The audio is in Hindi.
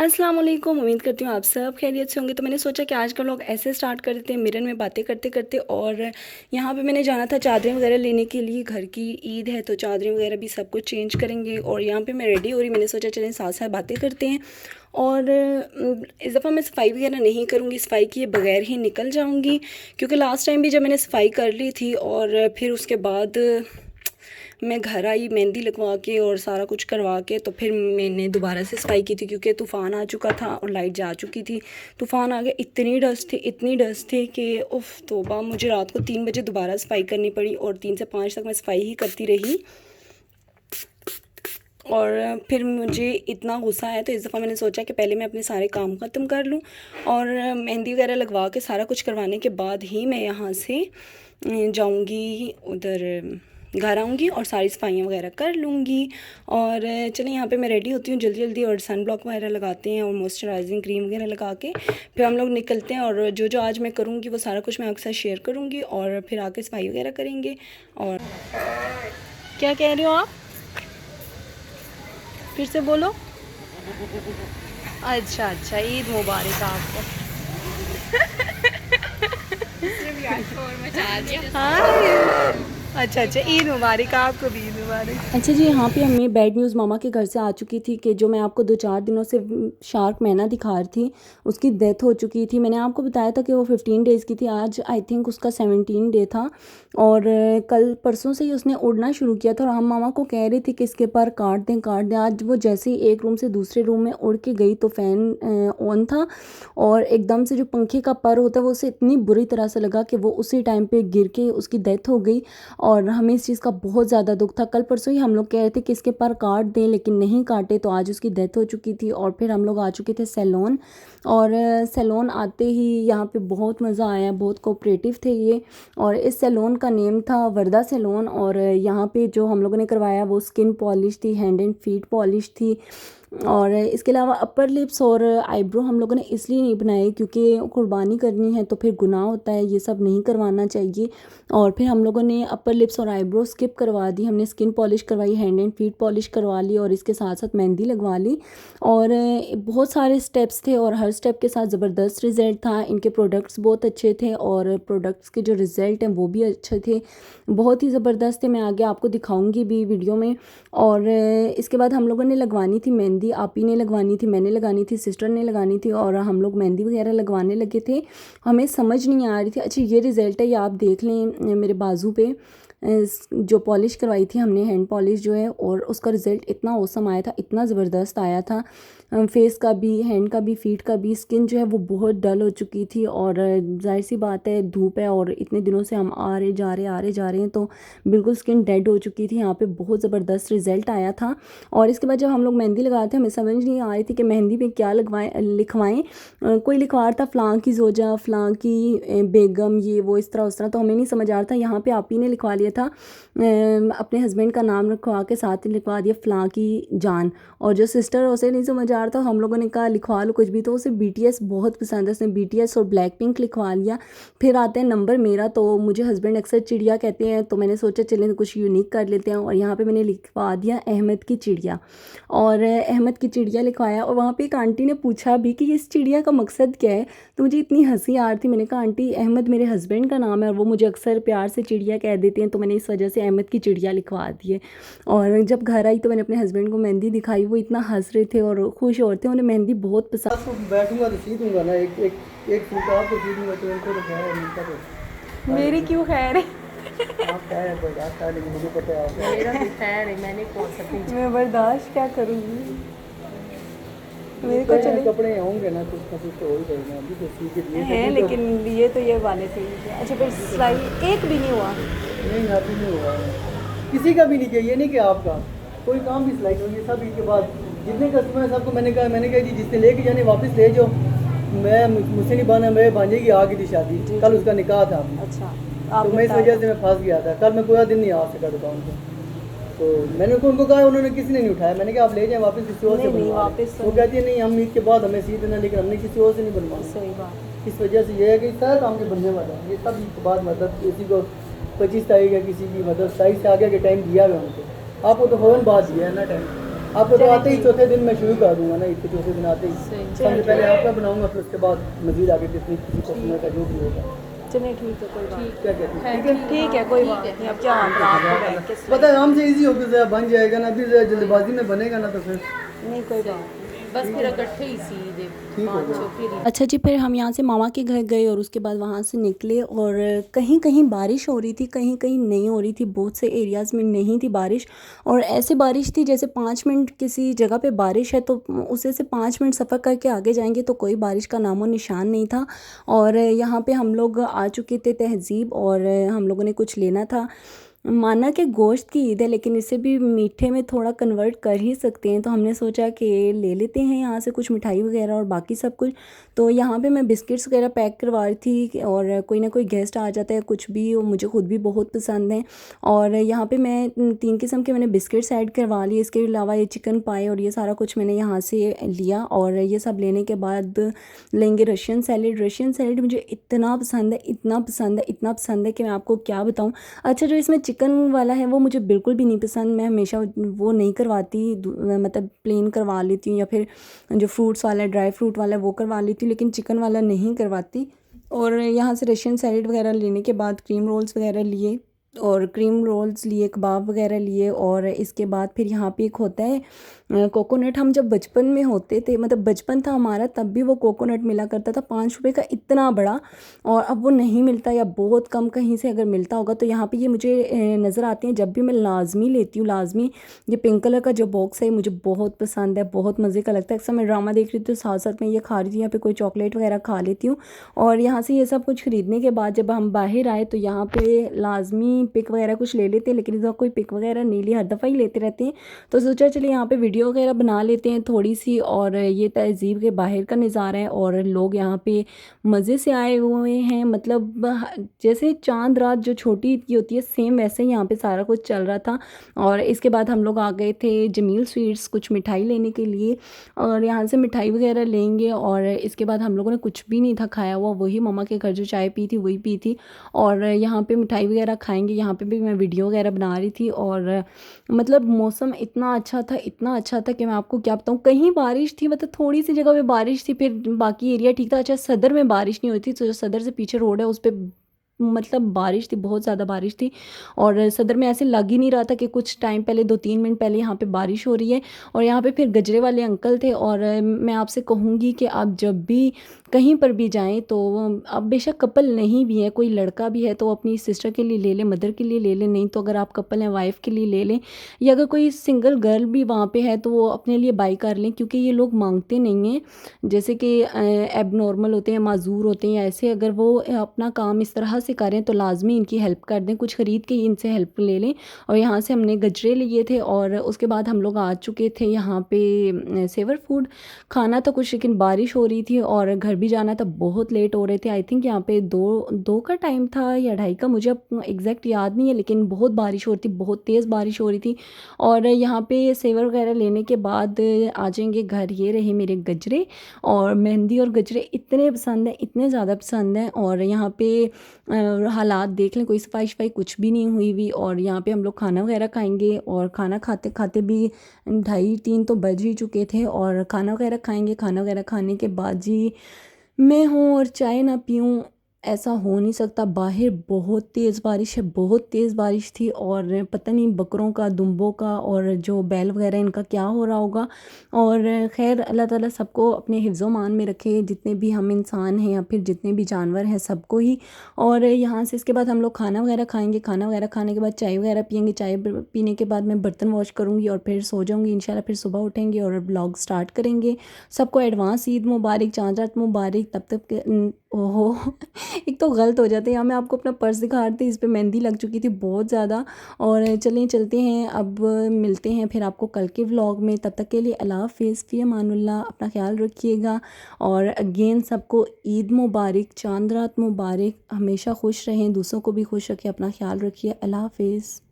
अस्सलाम वालेकुम। उम्मीद करती हूँ आप सब खैरियत से होंगे। तो मैंने सोचा कि आज का व्लॉग ऐसे स्टार्ट कर देते हैं, मिरर में बातें करते करते। और यहाँ पे मैंने जाना था चादरें वगैरह लेने के लिए, घर की ईद है तो चादरें वगैरह भी सब कुछ चेंज करेंगे। और यहाँ पे मैं रेडी हो रही, मैंने सोचा चलें साथ साथ बातें करते हैं। और इस दफ़ा मैं सफाई वगैरह नहीं करूँगी, सफाई किए बगैर ही निकल जाऊँगी। क्योंकि लास्ट टाइम भी जब मैंने सफाई कर ली थी और फिर उसके बाद मैं घर आई मेहंदी लगवा के और सारा कुछ करवा के, तो फिर मैंने दोबारा से सफाई की थी क्योंकि तूफ़ान आ चुका था और लाइट जा चुकी थी। तूफ़ान आ गया, इतनी डस्ट थी कि उफ़ तौबा, मुझे रात को 3 बजे दोबारा सफाई करनी पड़ी और 3 से 5 तक मैं सफाई ही करती रही। और फिर मुझे इतना गुस्सा आया तो इस दफ़ा मैंने सोचा कि पहले मैं अपने सारे काम ख़त्म कर लूँ और मेहंदी वगैरह लगवा के सारा कुछ करवाने के बाद ही मैं यहाँ से जाऊँगी, उधर घर आऊँगी और सारी सफाइयाँ वगैरह कर लूँगी। और चलिए यहाँ पे मैं रेडी होती हूँ जल्दी जल्दी और सन ब्लॉक वगैरह लगाते हैं और मॉइस्चराइजिंग क्रीम वगैरह लगा के फिर हम लोग निकलते हैं। और जो जो आज मैं करूँगी वो सारा कुछ मैं आपके साथ शेयर करूँगी और फिर आके सफाई वगैरह करेंगे। और क्या कह रहे हो आप? फिर से बोलो। अच्छा अच्छा, ईद मुबारक आपको। हाँ, अच्छा अच्छा, ईद मुबारक आपको भी, ईद मुबारक। अच्छा जी, यहाँ पे हमें बैड न्यूज़ मामा के घर से आ चुकी थी कि जो मैं आपको 2-4 दिनों से शार्क मैना दिखा रही थी उसकी डेथ हो चुकी थी। मैंने आपको बताया था कि वो 15 डेज़ की थी, आज आई थिंक उसका 17 डे था। और कल परसों से ही उसने उड़ना शुरू किया था और हम मामा को कह रहे थे कि इसके पर काट दें। आज वो जैसे ही एक रूम से दूसरे रूम में उड़ के गई तो फ़ैन ऑन था और एकदम से जो पंखे का पर होता है वो उसे इतनी बुरी तरह से लगा कि वो उसी टाइम पे गिर के उसकी डेथ हो गई। और हमें इस चीज़ का बहुत ज़्यादा दुख था। कल परसों ही हम लोग कह रहे थे कि इसके पर काट दें लेकिन नहीं काटे, तो आज उसकी डेथ हो चुकी थी। और फिर हम लोग आ चुके थे सैलून और सैलून आते ही यहाँ पे बहुत मज़ा आया, बहुत कोऑपरेटिव थे ये। और इस सैलून का नेम था वर्दा सैलून। और यहाँ पे जो हम लोगों ने करवाया वो स्किन पॉलिश थी, हैंड एंड फीट पॉलिश थी। और इसके अलावा अपर लिप्स और आईब्रो हम लोगों ने इसलिए नहीं बनाए क्योंकि कुर्बानी करनी है तो फिर गुनाह होता है, ये सब नहीं करवाना चाहिए। और फिर हम लोगों ने अपर लिप्स और आईब्रो स्किप करवा दी, हमने स्किन पॉलिश करवाई, हैंड एंड फीट पॉलिश करवा ली और इसके साथ साथ मेहंदी लगवा ली। और बहुत सारे स्टेप्स थे और हर स्टेप के साथ ज़बरदस्त रिज़ल्ट था। इनके प्रोडक्ट्स बहुत अच्छे थे और प्रोडक्ट्स के जो रिज़ल्ट हैं वो भी अच्छे थे, बहुत ही ज़बरदस्त थे। मैं आगे आपको दिखाऊंगी भी वीडियो में। और इसके बाद हम लोगों ने लगवानी थी मेहंदी, आप ही ने लगवानी थी, मैंने लगानी थी, सिस्टर ने लगानी थी और हम लोग मेहंदी वगैरह लगवाने लगे थे। हमें समझ नहीं आ रही थी। अच्छा ये रिज़ल्ट है, ये आप देख लें मेरे बाजू पे जो पॉलिश करवाई थी हमने, हैंड पॉलिश जो है, और उसका रिज़ल्ट इतना औसम आया था, इतना ज़बरदस्त आया था। फेस का भी, हैंड का भी, फीट का भी। स्किन जो है वो बहुत डल हो चुकी थी और जाहिर सी बात है धूप है और इतने दिनों से हम आ रहे जा रहे हैं तो बिल्कुल स्किन डेड हो चुकी थी। यहाँ पे बहुत ज़बरदस्त रिज़ल्ट आया था। और इसके बाद जब हम लोग मेहंदी लगाए थे हमें समझ नहीं आ रही थी कि मेहंदी में क्या लिखवाएं। कोई लिखवा रहा था फ़लाँ की ज़ोजा, फ़लाँ की बेगम, ये वो इस तरह उस तरह, तो हमें नहीं समझ आ रहा था। यहाँ पे आप ही ने लिखवा लिया था अपने हस्बैंड का नाम लिखवा के साथ ही लिखवा दिया फ़लाँ की जान। और जो सिस्टर उसे नहीं समझ आ रहा था, हम लोगों ने कहा लिखवा लो कुछ भी, तो उसे BTS बहुत पसंद है, उसने BTS और ब्लैक पिंक लिखवा लिया। फिर आते हैं नंबर मेरा, तो मुझे हस्बैंड अक्सर चिड़िया कहते हैं तो मैंने सोचा चलें कुछ यूनिक कर लेते हैं और यहाँ पे मैंने लिखवा दिया अहमद की चिड़िया। और अहमद की चिड़िया लिखवाया और वहाँ पे एक आंटी ने पूछा भी कि इस चिड़िया का मकसद क्या है, तो मुझे इतनी हंसी आ रही थी। मैंने कहा आंटी अहमद मेरे हस्बैंड का नाम है और वो मुझे अक्सर प्यार से चिड़िया कह देते हैं, तो मैंने इस वजह से अहमद की चिड़िया लिखवा दी है। और जब घर आई तो मैंने अपने हस्बैंड को मेहंदी दिखाई, वो इतना हंस रहे थे और खुश हो रहे थे, उन्हें मेहंदी बहुत पसंद। आपको बैठूंगा तो सी दूंगा ना, एक सूट आपको सी दूंगा तो उनको तो खैर है, मिलता तो मेरी क्यों खैर है? आप खैर है, बर्दाश्त है, लेकिन मुझे पता है आप मेरा भी खैर है, मैंने कौन सा पीछे। मैं बर्दाश्त क्या करूँगी, मेरे को कपड़े चले कपड़े होंगे ना, कुछ ना कुछ तो हो ही जाएगा। अभी तो सी के दिए हैं, थे तो लेकिन ये तो ये वाले थे। अच्छा फिर सिलाई एक भी नहीं हुआ? नहीं, अभी नहीं हुआ है, किसी का भी नहीं किया। ये नहीं कि आपका कोई काम भी सिलाई होगी सब। इसके बाद जितने कस्टमर हैं सबको मैंने कहा जी जिसने लेके जाने वापस ले जाओ। मैं मुझसे नहीं बना, मेरे भांजे की आ गई थी शादी, कल उसका निकाह था। अच्छा, तो मैं इस वजह से मैं फंस गया था, कल मैं पूरा दिन नहीं आ सका दुकान पर। तो मैंने उनको कहा, उन्होंने किसी ने नहीं उठाया। मैंने कहा आप ले जाएं वापस, किसी और से बनवा वापस वो कहती है नहीं, हम ईद के बाद हमें सी देना, लेकिन हमने किसी और से नहीं बनवाना। सही बात। इस वजह से ये है कि सारा काम के बनने वाला है, ये सब ईद के बाद, मतलब किसी को 25 तारीख है, किसी की मतलब 27 से आगे के टाइम दिया हुआ उनको। आपको तो फ़ौरन बाद दिया है ना टाइम। आपको तो आते ही चौथे दिन मैं शुरू कर दूंगा ना, इसके चौथे दिन आते ही सही। सबसे पहले आपका बनाऊंगा, फिर उसके बाद मजीद आगे किसी कस्टमर का जो भी होगा। चलिए ठीक है, कोई बात नहीं। क्या कहते हैं? है, ठीक है, कोई बात नहीं। अब क्या आपको बैठ के पता है आराम से इजी हो गया, बन जाएगा ना, अभी जल्दबाजी में बनेगा ना तो फिर नहीं, कोई बात नहीं। बस फिर इकट्ठे ही सी दे ठीक हो 5 गया। 6 फिर ही। अच्छा जी, फिर हम यहाँ से मामा के घर गए और उसके बाद वहाँ से निकले और कहीं कहीं बारिश हो रही थी, कहीं कहीं नहीं हो रही थी। बहुत से एरियाज़ में नहीं थी बारिश, और ऐसे बारिश थी जैसे 5 मिनट किसी जगह पे बारिश है तो उसे से 5 मिनट सफ़र करके आगे जाएंगे तो कोई बारिश का नामो निशान नहीं था। और यहाँ पे हम लोग आ चुके थे तहज़ीब, और हम लोगों ने कुछ लेना था। माना कि गोश्त की ईद है लेकिन इसे भी मीठे में थोड़ा कन्वर्ट कर ही सकते हैं, तो हमने सोचा कि ले लेते हैं यहाँ से कुछ मिठाई वगैरह और बाकी सब कुछ। तो यहाँ पे मैं बिस्किट्स वगैरह पैक करवा रही थी, और कोई ना कोई गेस्ट आ जाता है कुछ भी, और मुझे खुद भी बहुत पसंद है। और यहाँ पे मैं 3 किस्म के मैंने बिस्किट्स ऐड करवा लिए। इसके अलावा ये चिकन पाई और ये सारा कुछ मैंने यहाँ से लिया, और ये सब लेने के बाद लेंगे रशियन सैलेड। रशियन सैलेड मुझे इतना पसंद है, इतना पसंद है, इतना पसंद है कि मैं आपको क्या बताऊँ। अच्छा, जो इसमें चिकन वाला है वो मुझे बिल्कुल भी नहीं पसंद। मैं हमेशा वो नहीं करवाती, मतलब प्लेन करवा लेती हूँ, या फिर जो फ्रूट्स वाला है, ड्राई फ्रूट वाला है, वो करवा लेती हूँ, लेकिन चिकन वाला नहीं करवाती। और यहाँ से रशियन सैलेड वगैरह लेने के बाद क्रीम रोल्स वगैरह लिए, और क्रीम रोल्स लिए, कबाब वगैरह लिए, और इसके बाद फिर यहाँ पे एक होता है कोकोनट। हम जब बचपन में होते थे, मतलब बचपन था हमारा, तब भी वो कोकोनट मिला करता था 5 रुपए का, इतना बड़ा। और अब वो नहीं मिलता, या बहुत कम कहीं से अगर मिलता होगा। तो यहाँ पे ये मुझे नज़र आते हैं, जब भी मैं लाजमी लेती हूँ, लाजमी। ये पिंक कलर का जो बॉक्स है मुझे बहुत पसंद है, बहुत मज़े का लगता है। अक्सर मैं ड्रामा देख रही थी तो साथ साथ में ये खा रही थी, यहाँ पे कोई चॉकलेट वगैरह खा लेती हूँ। और यहाँ से ये सब कुछ ख़रीदने के बाद जब हम बाहर आए तो यहाँ पे लाजमी पिक वगैरह कुछ ले लेते हैं, लेकिन इस बार कोई पिक वगैरह नहीं ली, हर दफ़ा ही लेते रहते हैं। तो सोचा चलिए यहाँ पे वीडियो वगैरह बना लेते हैं थोड़ी सी। और ये तहज़ीब के बाहर का नज़ारा है, और लोग यहाँ पे मज़े से आए हुए हैं, मतलब जैसे चांद रात जो छोटी ईद की होती है सेम वैसे ही यहाँ पे सारा कुछ चल रहा था। और इसके बाद हम लोग आ गए थे जमील स्वीट्स कुछ मिठाई लेने के लिए, और यहाँ से मिठाई वगैरह लेंगे। और इसके बाद हम लोगों ने कुछ भी नहीं था खाया हुआ, वही मम्मा के घर जो चाय पी थी वही पी थी, और यहाँ पे मिठाई वगैरह खाएंगे। यहाँ पे भी मैं वीडियो वगैरह बना रही थी, और मतलब मौसम इतना अच्छा था, इतना अच्छा था कि मैं आपको क्या बताऊँ। कहीं बारिश थी, मतलब थोड़ी सी जगह पे बारिश थी, फिर बाकी एरिया ठीक था। अच्छा, सदर में बारिश नहीं हुई थी, तो जो सदर से पीछे रोड है उस पर मतलब बारिश थी, बहुत ज़्यादा बारिश थी। और सदर में ऐसे लग ही नहीं रहा था कि कुछ टाइम पहले 2-3 मिनट पहले यहाँ पे बारिश हो रही है। और यहाँ पे फिर गजरे वाले अंकल थे, और मैं आपसे कहूँगी कि आप जब भी कहीं पर भी जाएं तो अब बेशक कपल नहीं भी है, कोई लड़का भी है तो अपनी सिस्टर के लिए ले लें, मदर के लिए ले लें, नहीं तो अगर आप कपल हैं वाइफ के लिए ले लें, या अगर कोई सिंगल गर्ल भी वहाँ पे है तो वो अपने लिए बाई कर लें, क्योंकि ये लोग मांगते नहीं हैं। जैसे कि एब नॉर्मल होते हैं, माजूर होते हैं, या ऐसे अगर वो अपना काम इस तरह से करें तो लाजमी इनकी हेल्प कर दें, कुछ ख़रीद के ही इनसे हेल्प ले लें। और यहाँ से हमने गजरे लिए थे, और उसके बाद हम लोग आ चुके थे यहाँ पे सेवर फूड खाना था कुछ, लेकिन बारिश हो रही थी और घर भी जाना था, बहुत लेट हो रहे थे। आई थिंक यहाँ पे 2 का टाइम था या 2:30 का, मुझे अब एग्जैक्ट याद नहीं है, लेकिन बहुत बारिश हो रही थी, बहुत तेज़ बारिश हो रही थी। और यहाँ पे सेवर वगैरह लेने के बाद आ जाएंगे घर। ये रहे मेरे गजरे, और मेहंदी और गजरे इतने पसंद हैं, इतने ज़्यादा पसंद हैं। और यहाँ पे हालात देख लें, कोई सफाई शफाई कुछ भी नहीं हुई हुई। और यहाँ पे हम लोग खाना वगैरह खाएंगे, और खाना खाते खाते भी 2:30-3 तो बज ही चुके थे। और खाना वगैरह खाएंगे, खाना वगैरह खाने के बाद जी मैं हूँ और चाय ना पीऊँ, ऐसा हो नहीं सकता। बाहर बहुत तेज़ बारिश है, बहुत तेज़ बारिश थी, और पता नहीं बकरों का, दुम्बों का, और जो बैल वगैरह इनका क्या हो रहा होगा। और खैर अल्लाह ताला सबको अपने हिफ्ज़ मान में रखे, जितने भी हम इंसान हैं या फिर जितने भी जानवर हैं सबको ही। और यहाँ से इसके बाद हम लोग खाना वगैरह खाएंगे, खाना वगैरह खाने के बाद चाय वगैरह पियेंगे। चाय पीने के बाद मैं बर्तन वॉश करूँगी और फिर सो जाऊँगी इंशाल्लाह। फिर सुबह उठेंगे और ब्लॉग स्टार्ट करेंगे। सबको एडवांस ईद मुबारक, चाँद रात मुबारक। तब तक ओहो एक तो गलत हो जाते हैं। यहाँ मैं आपको अपना पर्स दिखा रही थी, इस पर मेहंदी लग चुकी थी बहुत ज़्यादा। और चलें चलते हैं, अब मिलते हैं फिर आपको कल के व्लॉग में। तब तक के लिए अल्लाह हाफ़िज़, फ़ी अमानुल्लाह, अपना ख्याल रखिएगा। और अगेन सबको ईद मुबारक, चांद रात मुबारक। हमेशा खुश रहें, दूसरों को भी खुश रखें, अपना ख्याल रखिए। अल्लाह हाफ़िज़।